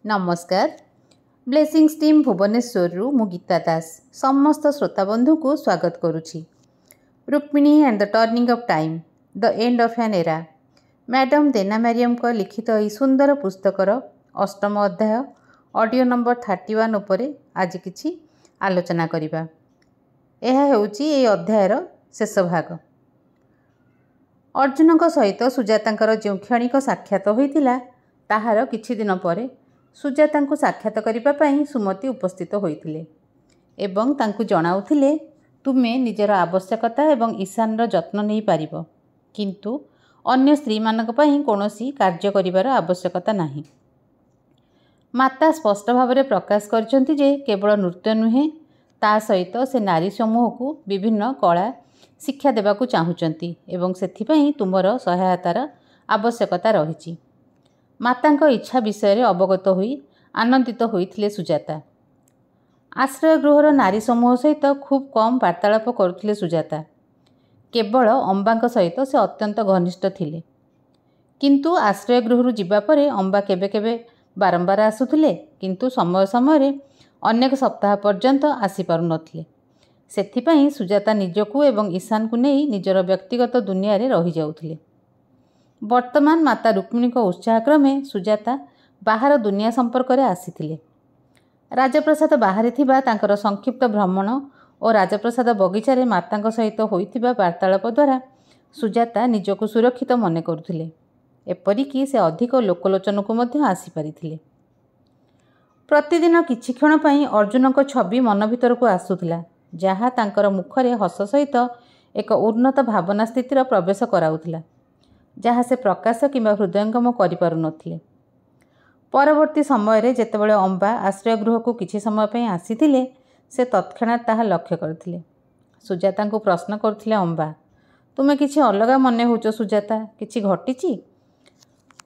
नमस्कार। Blessings team Bhubaneswar रु मु गीता दास समस्त श्रोता बंधु को स्वागत करुछि। Rukmini and the turning of time the end of an era madam Dena Mariam को लिखित यह सुंदर पुस्तकर अष्टम अध्याय ऑडियो नंबर 31 उपरे आज किछि आलोचना करिबा। यह हेउछि ए अध्यायर शेष भाग। अर्जुन सहित सुजातांकर जो क्षणिक साक्षात होइतिला ताहार किछि दिन परे सुजाता को साक्षात करने सुमति उपस्थित होइतिले एवं तांकु जणाउथिले तुमे निजर आवश्यकता एवं ईशान जत्न नहीं पारिबो, किंतु अन्य स्त्री मानक पई कोनोसी कार्य करिवार आवश्यकता नाही। माता स्पष्ट भाव में प्रकाश करछंती जे केवल नृत्य नुहे ता सहित से नारी समूह को विभिन्न कला शिक्षा देवाकू चाहुचंती एवं सेथिपई तुमर सहायतार आवश्यकता रहिछि। मातांक इच्छा विषय अवगत होई आनंदित होइथिले सुजाता। आश्रय गृहर नारी समूह सहित खूब कम वार्तालाप करुथिले सुजाता। केवल अंबांक सहित से अत्यंत घनिष्ठ थिले, किंतु आश्रय गृह जिबा परे अंबा केबे केबे बारंबार आसुथिले, किंतु समय समय अनेक सप्ताह पर्यंत आसी पारु नथिले। सेथिपई सुजाता निजकू एवं ईशान को नहीं निजर व्यक्तिगत दुनिया रे रही जाउथिले। वर्तमान माता रुक्मिणी को उत्साहक्रमे सुजाता बाहर दुनिया संपर्क में आसीथिले। राजप्रसाद बाहर थिबा तांकर संक्षिप्त भ्रमण और राजप्रसाद बगीचारे माता सहित होइथिबा वार्तालाप द्वारा सुजाता निजको सुरक्षित मने करुथिले, एपरिकी से अधिक लोकलोचन को मध्य आसी पारिथिले। प्रतिदिन किछि क्षण पई अर्जुन को छवि मन भीतर को आसुथिला, जहाँ तांकर मुखरे हस सहित एक उन्नत भावना स्थितिर प्रवेश कराउथिला, जहाँ से प्रकाश किंबा हृदयंगम करिपारु नथिले। परवर्ती समय रे जेतेबेले अंबा आश्रय गृह को किछि समय पई आसीथिले से तत्क्षणात ताहा लक्ष्य करथिले। सुजाता को प्रश्न करथिले अंबा, तुमे किछि अलगा मने होचो सुजाता, किछि घटिछि?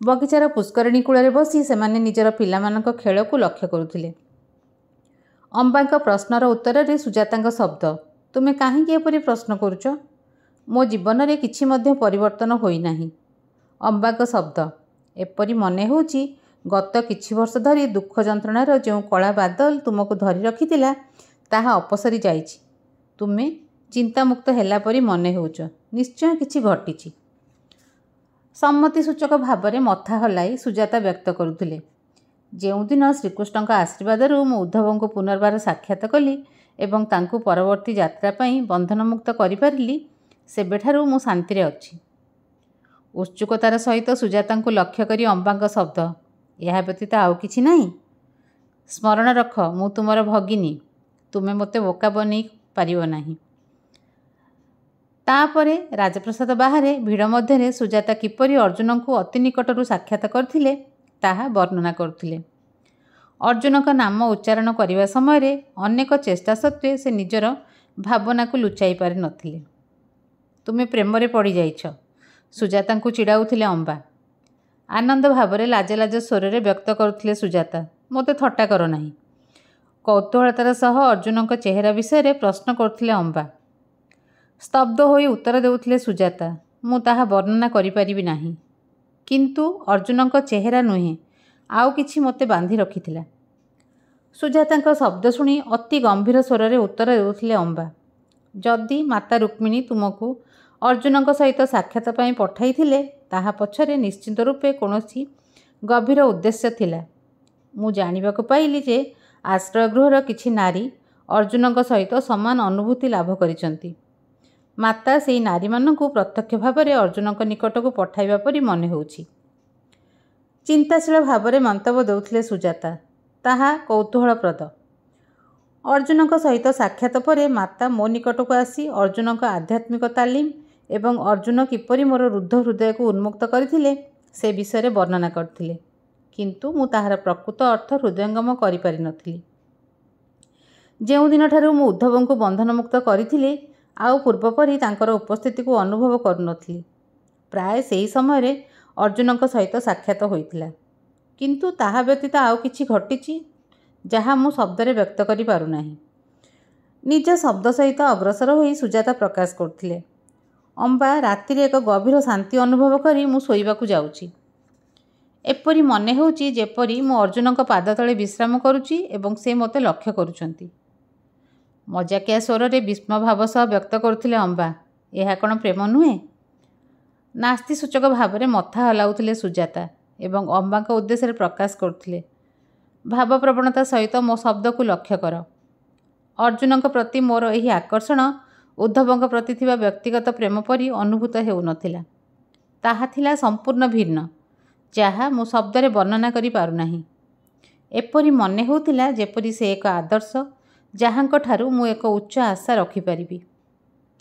बगीचार पुष्करिणी कूଳରେ बसी सेमाने निजर पिलामानक खेल को लक्ष्य करुथिले। अंबाक प्रश्नर उत्तर रे सुजातांक शब्द, तुमे काहेकि एपरि प्रश्न करुच? मो जीवन रे किछि मध्य परिवर्तन होई नाही। अंबाक शब्द, एपरि मने होउछि गत किछि वर्ष धरी दुख जंत्रणार जो कला बादल तुमको धरी रखिथिला ताहा अपसरी जाइछि। तुमे चिंतामुक्त हेला परि मने होउछ। निश्चय किछि घटिछि। सम्मति सूचक भाव में मथा हलाई सुजाता व्यक्त करुथिले। ଯେଉଁ दिन श्रीकृष्णଙ୍କ आशीर्वादरू ମୁଁ ଉଦ୍ଧବଙ୍କୁ पुनर्बार साक्षात कली एवं तांकु परवर्ती यात्रा पई बंधनमुक्त करिपारिली सेबेठारू मु शांति अच्छी। उत्सुकतार सहित सुजाता को लक्ष्य करी अंबांक शब्द, यह व्यतीत आउ किछि नहीं। स्मरण रख, मु तुमर भगिनी, तुमे मते बोका बनै पारिबो नाही। तापरे राजप्रसाद बाहरे भिड़ मध्य सुजाता किपरि अर्जुन को अति निकटरू साक्षात करथिले ताहा वर्णना करथिले। अर्जुन का नाम उच्चारण करने समय अनेक चेष्टा सत्वे से निजर भावना को लुचाई पारि नथिले। तुमे प्रेम रे पड़ी जाइछ, सुजाता को चिड़ाउथिले अंबा। आनंद भाव में लाज लाज स्वर रे व्यक्त करुथिले सुजाता, मोते थट्टा कर नाही। कौतूहलतार सह अर्जुन का चेहरा विषय प्रश्न करथिले अंबा। स्तब्ध होई उत्तर देउथिले सुजाता, मु ताहा वर्णना करि परिबि नाही, किंतु अर्जुन का चेहरा नुहे आउ किछि मोते बांधी रखिथिला। सुजाता शब्द शुणी अति गंभीर स्वर रे उत्तर देउथिले अंबा, जदि माता रुक्मिणी तुमको अर्जुन सहित साक्षात पाई पठाई थिले ताहा पछरे निश्चित रूपे कौनसी गभीर उद्देश्य थिला। मु जानिबाकु पाइली जे आश्रय गृहर किछि नारी अर्जुन सहित समान अनुभूति लाभ करिसंती। माता सेई नारी मानकु प्रत्यक्ष भाव में अर्जुन निकट को पठाइबा परि मने होउछि। चिंताशील भाव में मंतव्य देउथिले सुजाता, ताहा कौतूहलप्रद। अर्जुन सहित साक्षात परे माता मो निकट को आसी अर्जुन आध्यात्मिक तालीम एवं अर्जुन किपरि मोर रुद्ध हृदय को उन्मुक्त करथिले से विषय वर्णना करथिले, किंतु मु ताहार प्रकृत अर्थ हृदयंगम करि पारि नथिली। जेउ दिन ठारू मु उद्धव को बंधनमुक्त करिथिले आउ पूर्व परि तांकर उपस्थिति को अनुभव करुनथिली। प्राय सेही समय रे अर्जुन सहित साक्षात होइथिला, किंतु ताहा व्यतीत आउ किछि घटिछि जहाँ मु शब्दरे व्यक्त करि पारु नाही। निज शब्द सहित अग्रसर होई सुजाता प्रकाश करथिले, अंबा राति एक गभीर शांति अनुभव करी मु शोइबाकू जाउछि। ଏପରି ମନେ ହେଉଛି ଯେପରି ମୁଁ ଅର୍ଜୁନଙ୍କ ପାଦ ତଳେ ବିଶ୍ରାମ କରୁଛି ଏବଂ ସେ ମୋତେ ଲକ୍ଷ୍ୟ କରୁଛନ୍ତି। ମଜାକିଆ ସ୍ୱରରେ ବିସ୍ମଭାବ ସହ ବ୍ୟକ୍ତ କରୁଥିଲେ ଅମ୍ବା। ଏହା କ'ଣ ପ୍ରେମ ନୁହେଁ? ନାସ୍ତି ସୂଚକ ଭାବରେ ମଥା ହଲାଉଥିଲେ ସୁଜାତା ଏବଂ ଅମ୍ବାଙ୍କ ଉଦ୍ଦେଶ୍ୟରେ ପ୍ରକାଶ କରୁଥିଲେ, ଭାବପ୍ରବଣତା ସହିତ ମୋ ଶବ୍ଦକୁ ଲକ୍ଷ୍ୟ କର। ଅର୍ଜୁନଙ୍କ ପ୍ରତି ମୋର ଏହି ଆକର୍ଷଣ ଉଦ୍ଧବଙ୍କ ପ୍ରତି ଥିବା ବ୍ୟକ୍ତିଗତ ପ୍ରେମ ପରି ଅନୁଭୂତ ହେଉନଥିଲା। ତାହା ଥିଲା ସମ୍ପୂର୍ଣ୍ଣ ଭିନ୍ନ, ଯାହା ମୁଁ ଶବ୍ଦରେ ବର୍ଣ୍ଣନା କରିପାରୁନାହିଁ। ଏପରି ମନେ ହେଉଥିଲା ଯେପରି ସେ ଏକ ଆଦର୍ଶ, ଯାହାଙ୍କ ଠାରୁ ମୁଁ ଏକ ଉଚ୍ଚ ଆଶା ରଖିପାରିବି।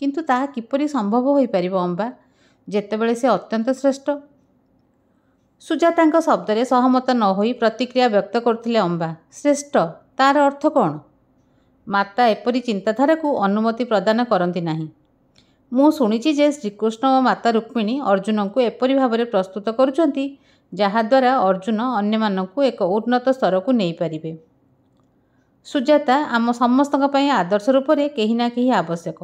କିନ୍ତୁ ତାହା କିପରି ସମ୍ଭବ ହୋଇପାରିବ ଅମ୍ବା, ଯେତେବେଳେ ସେ ଅତ୍ୟନ୍ତ ଶ୍ରେଷ୍ଠ? ସୁଜାତାଙ୍କ ଶବ୍ଦରେ ସହମତ ନ ହୋଇ ପ୍ରତିକ୍ରିୟା ବ୍ୟକ୍ତ କରୁଥିଲେ ଅମ୍ବା। ଶ୍ରେଷ୍ଠ, ତା'ର ଅର୍ଥ କ'ଣ? ମାତା ଏପରି ଚିନ୍ତାଧାରାକୁ ଅନୁମତି ପ୍ରଦାନ କରନ୍ତି ନାହିଁ। ମୁଁ ଶୁଣିଛି ଯେ ଶ୍ରୀକୃଷ୍ଣ ଓ ମାତା ରୁକ୍ମିଣୀ ଅର୍ଜୁନଙ୍କୁ ଏପରି ଭାବରେ ପ୍ରସ୍ତୁତ କରୁଛନ୍ତି ଯାହାଦ୍ୱାରା ଅର୍ଜୁନ ଅନ୍ୟମାନଙ୍କୁ ଏକ ଉନ୍ନତ ସ୍ତରକୁ ନେଇପାରିବେ। ସୁଜାତା, ଆମ ସମସ୍ତଙ୍କ ପାଇଁ ଆଦର୍ଶ ରୂପରେ କେହି ନା କେହି ଆବଶ୍ୟକ।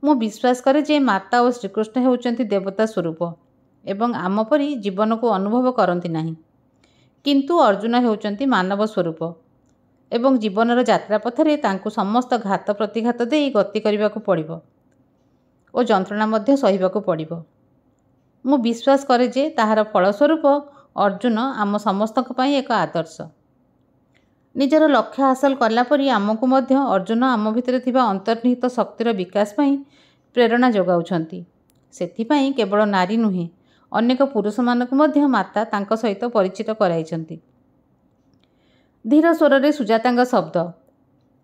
ମୁଁ ବିଶ୍ୱାସ କରେ ଯେ ମାତା ଓ ଶ୍ରୀକୃଷ୍ଣ ହେଉଛନ୍ତି ଦେବତା ସ୍ୱରୂପ ଏବଂ ଆମ ପରି ଜୀବନକୁ ଅନୁଭବ କରନ୍ତି ନାହିଁ। କିନ୍ତୁ ଅର୍ଜୁନ ହେଉଛନ୍ତି ମାନବ ସ୍ୱରୂପ ଏବଂ ଜୀବନର ଯାତ୍ରାପଥରେ ତାଙ୍କୁ ସମସ୍ତ ଘାତ ପ୍ରତିଘାତ ଦେଇ ଗତି କରିବାକୁ ପଡ଼ିବ ଓ ଯନ୍ତ୍ରଣା ମଧ୍ୟ ସହିବାକୁ ପଡ଼ିବ। ମୁଁ ବିଶ୍ୱାସ କରେ ଯେ ତାହାର ଫଳସ୍ୱରୂପ ଅର୍ଜୁନ ଆମ ସମସ୍ତଙ୍କ ପାଇଁ ଏକ ଆଦର୍ଶ। ନିଜର ଲକ୍ଷ୍ୟ ହାସଲ କଲା ପରି ଆମକୁ ମଧ୍ୟ ଅର୍ଜୁନ ଆମ ଭିତରେ ଥିବା ଅନ୍ତର୍ନିହିତ ଶକ୍ତିର ବିକାଶ ପାଇଁ ପ୍ରେରଣା ଯୋଗାଉଛନ୍ତି। ସେଥିପାଇଁ କେବଳ ନାରୀ ନୁହେଁ, ଅନେକ ପୁରୁଷମାନଙ୍କୁ ମଧ୍ୟ ମାତା ତାଙ୍କ ସହିତ ପରିଚିତ କରାଇଛନ୍ତି। ଧୀର ସ୍ୱରରେ ସୁଜାତାଙ୍କ ଶବ୍ଦ।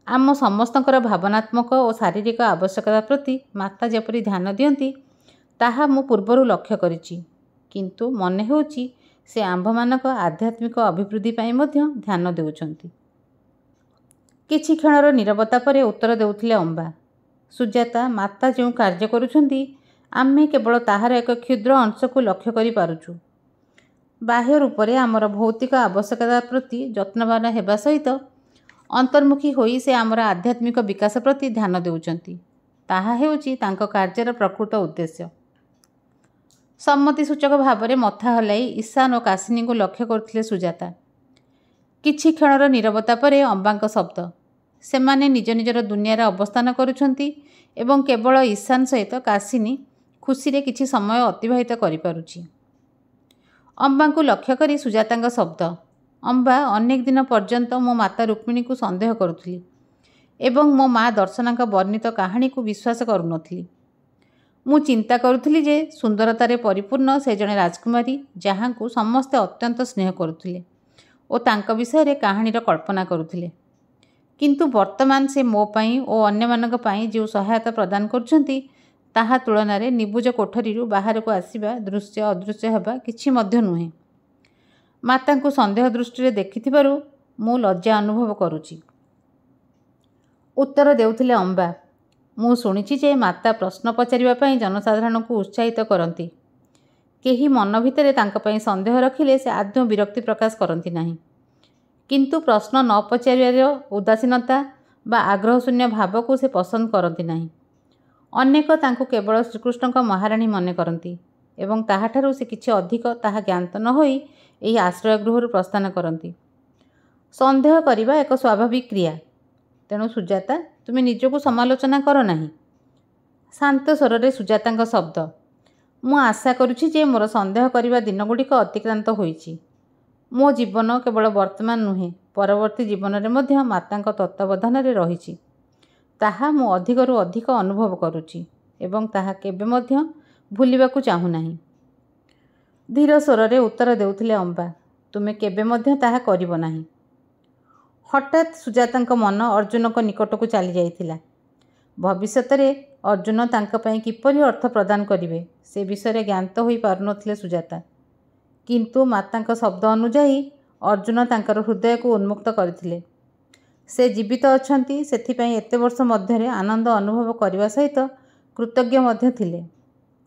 ଆମ ସମସ୍ତଙ୍କର ଭାବନାତ୍ମକ ଓ ଶାରୀରିକ ଆବଶ୍ୟକତା ପ୍ରତି ମାତା ଯେପରି ଧ୍ୟାନ ଦିଅନ୍ତି, ତାହା ମୁଁ ପୂର୍ବରୁ ଲକ୍ଷ୍ୟ କରିଛି। କିନ୍ତୁ ମନେ ହେଉଛି ସେ ଆମ୍ଭମାନଙ୍କ ଆଧ୍ୟାତ୍ମିକ ଅଭିବୃଦ୍ଧି ପାଇଁ ମଧ୍ୟ ଧ୍ୟାନ ଦେଉଛନ୍ତି। କିଛି କ୍ଷଣର ନୀରବତା ପରେ ଉତ୍ତର ଦେଉଥିଲେ ଅମ୍ବା। ସୁଜାତା, ମାତା ଯେଉଁ କାର୍ଯ୍ୟ କରୁଛନ୍ତି, ଆମେ କେବଳ ତାହାର ଏକ କ୍ଷୁଦ୍ର ଅଂଶକୁ ଲକ୍ଷ୍ୟ କରିପାରୁଛୁ। ବାହ୍ୟ ରୂପରେ ଆମର ଭୌତିକ ଆବଶ୍ୟକତା ପ୍ରତି ଯତ୍ନବାନ ହେବା ସହିତ ଅନ୍ତର୍ମୁଖୀ ହୋଇ ସେ ଆମର ଆଧ୍ୟାତ୍ମିକ ବିକାଶ ପ୍ରତି ଧ୍ୟାନ ଦେଉଛନ୍ତି। ତାହା ହେଉଛି ତାଙ୍କ କାର୍ଯ୍ୟର ପ୍ରକୃତ ଉଦ୍ଦେଶ୍ୟ। ସମ୍ମତି ସୂଚକ ଭାବରେ ମଥା ହଲାଇ ଈଶାନ ଓ କାଶିନୀଙ୍କୁ ଲକ୍ଷ୍ୟ କରୁଥିଲେ ସୁଜାତା। କିଛି କ୍ଷଣର ନୀରବତା ପରେ ଅମ୍ବାଙ୍କ ଶବ୍ଦ। ସେମାନେ ନିଜ ନିଜର ଦୁନିଆରେ ଅବସ୍ଥାନ କରୁଛନ୍ତି ଏବଂ କେବଳ ଈଶାନ ସହିତ କାଶିନୀ ଖୁସିରେ କିଛି ସମୟ ଅତିବାହିତ କରିପାରୁଛି। ଅମ୍ବାଙ୍କୁ ଲକ୍ଷ୍ୟ କରି ସୁଜାତାଙ୍କ ଶବ୍ଦ। ଅମ୍ବା, ଅନେକ ଦିନ ପର୍ଯ୍ୟନ୍ତ ମୋ ମାତା ରୁକ୍ମିଣୀକୁ ସନ୍ଦେହ କରୁଥିଲି ଏବଂ ମୋ ମା ଦର୍ଶନାଙ୍କ ବର୍ଣ୍ଣିତ କାହାଣୀକୁ ବିଶ୍ୱାସ କରୁନଥିଲି। ମୁଁ ଚିନ୍ତା କରୁଥିଲି ଯେ ସୁନ୍ଦରତାରେ ପରିପୂର୍ଣ୍ଣ ସେ ଜଣେ ରାଜକୁମାରୀ, ଯାହାଙ୍କୁ ସମସ୍ତେ ଅତ୍ୟନ୍ତ ସ୍ନେହ କରୁଥିଲେ ଓ ତାଙ୍କ ବିଷୟରେ କାହାଣୀର କଳ୍ପନା କରୁଥିଲେ। କିନ୍ତୁ ବର୍ତ୍ତମାନ ସେ ମୋ ପାଇଁ ଓ ଅନ୍ୟମାନଙ୍କ ପାଇଁ ଯେଉଁ ସହାୟତା ପ୍ରଦାନ କରୁଛନ୍ତି, ତାହା ତୁଳନାରେ ନିବୁଜ କୋଠରୀରୁ ବାହାରକୁ ଆସିବା ଦୃଶ୍ୟ ଅଦୃଶ୍ୟ ହେବା କିଛି ମଧ୍ୟ ନୁହେଁ। ମାତାଙ୍କୁ ସନ୍ଦେହ ଦୃଷ୍ଟିରେ ଦେଖିଥିବାରୁ ମୁଁ ଲଜ୍ଜା ଅନୁଭବ କରୁଛି। ଉତ୍ତର ଦେଉଥିଲେ ଅମ୍ବା। ମୁଁ ଶୁଣିଛି ଯେ ମାତା ପ୍ରଶ୍ନ ପଚାରିବା ପାଇଁ ଜନସାଧାରଣଙ୍କୁ ଉତ୍ସାହିତ କରନ୍ତି। କେହି ମନ ଭିତରେ ତାଙ୍କ ପାଇଁ ସନ୍ଦେହ ରଖିଲେ ସେ ଆଦୌ ବିରକ୍ତି ପ୍ରକାଶ କରନ୍ତି ନାହିଁ। କିନ୍ତୁ ପ୍ରଶ୍ନ ନ ପଚାରିବାର ଉଦାସୀନତା ବା ଆଗ୍ରହଶୂନ୍ୟ ଭାବକୁ ସେ ପସନ୍ଦ କରନ୍ତି ନାହିଁ। ଅନେକ ତାଙ୍କୁ କେବଳ ଶ୍ରୀକୃଷ୍ଣଙ୍କ ମହାରାଣୀ ମନେ କରନ୍ତି ଏବଂ ତାହାଠାରୁ ସେ କିଛି ଅଧିକ ତାହା ଜ୍ଞାତ ନ ହୋଇ ଏହି ଆଶ୍ରୟ ଗୃହରୁ ପ୍ରସ୍ଥାନ କରନ୍ତି। ସନ୍ଦେହ କରିବା ଏକ ସ୍ୱାଭାବିକ କ୍ରିୟା। ତେଣୁ ସୁଜାତା, ତୁମେ ନିଜକୁ ସମାଲୋଚନା କର ନାହିଁ। ଶାନ୍ତ ସ୍ୱରରେ ସୁଜାତାଙ୍କ ଶବ୍ଦ। ମୁଁ ଆଶା କରୁଛି ଯେ ମୋର ସନ୍ଦେହ କରିବା ଦିନଗୁଡ଼ିକ ଅତିକ୍ରାନ୍ତ ହୋଇଛି। ମୋ ଜୀବନ କେବଳ ବର୍ତ୍ତମାନ ନୁହେଁ, ପରବର୍ତ୍ତୀ ଜୀବନରେ ମଧ୍ୟ ମାତାଙ୍କ ତତ୍ତ୍ୱାବଧାନରେ ରହିଛି। ତାହା ମୁଁ ଅଧିକରୁ ଅଧିକ ଅନୁଭବ କରୁଛି ଏବଂ ତାହା କେବେ ମଧ୍ୟ ଭୁଲିବାକୁ ଚାହୁଁନାହିଁ। ଧୀର ସ୍ୱରରେ ଉତ୍ତର ଦେଉଥିଲେ ଅମ୍ବା। ତୁମେ କେବେ ମଧ୍ୟ ତାହା କରିବ ନାହିଁ। ହଠାତ୍ ସୁଜାତାଙ୍କ ମନ ଅର୍ଜୁନଙ୍କ ନିକଟକୁ ଚାଲିଯାଇଥିଲା। ଭବିଷ୍ୟତରେ ଅର୍ଜୁନ ତାଙ୍କ ପାଇଁ କିପରି ଅର୍ଥ ପ୍ରଦାନ କରିବେ ସେ ବିଷୟରେ ଜ୍ଞାତ ହୋଇପାରୁନଥିଲେ ସୁଜାତା। କିନ୍ତୁ ମାତାଙ୍କ ଶବ୍ଦ ଅନୁଯାୟୀ ଅର୍ଜୁନ ତାଙ୍କର ହୃଦୟକୁ ଉନ୍ମୁକ୍ତ କରିଥିଲେ। ସେ ଜୀବିତ ଅଛନ୍ତି, ସେଥିପାଇଁ ଏତେ ବର୍ଷ ମଧ୍ୟରେ ଆନନ୍ଦ ଅନୁଭବ କରିବା ସହିତ କୃତଜ୍ଞ ମଧ୍ୟ ଥିଲେ।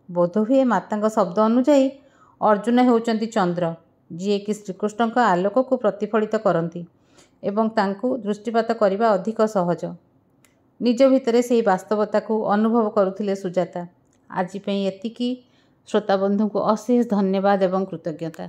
ବୋଧହୁଏ ମାତାଙ୍କ ଶବ୍ଦ ଅନୁଯାୟୀ ଅର୍ଜୁନ ହେଉଛନ୍ତି ଚନ୍ଦ୍ର, ଯିଏକି ଶ୍ରୀକୃଷ୍ଣଙ୍କ ଆଲୋକକୁ ପ୍ରତିଫଳିତ କରନ୍ତି ଏବଂ ତାଙ୍କୁ ଦୃଷ୍ଟିପାତ କରିବା ଅଧିକ ସହଜ। ନିଜ ଭିତରେ ସେହି ବାସ୍ତବତାକୁ ଅନୁଭବ କରୁଥିଲେ ସୁଜାତା। ଆଜି ପାଇଁ ଏତିକି। ଶ୍ରୋତାବନ୍ଧୁଙ୍କୁ ଅଶେଷ ଧନ୍ୟବାଦ ଏବଂ କୃତଜ୍ଞତା।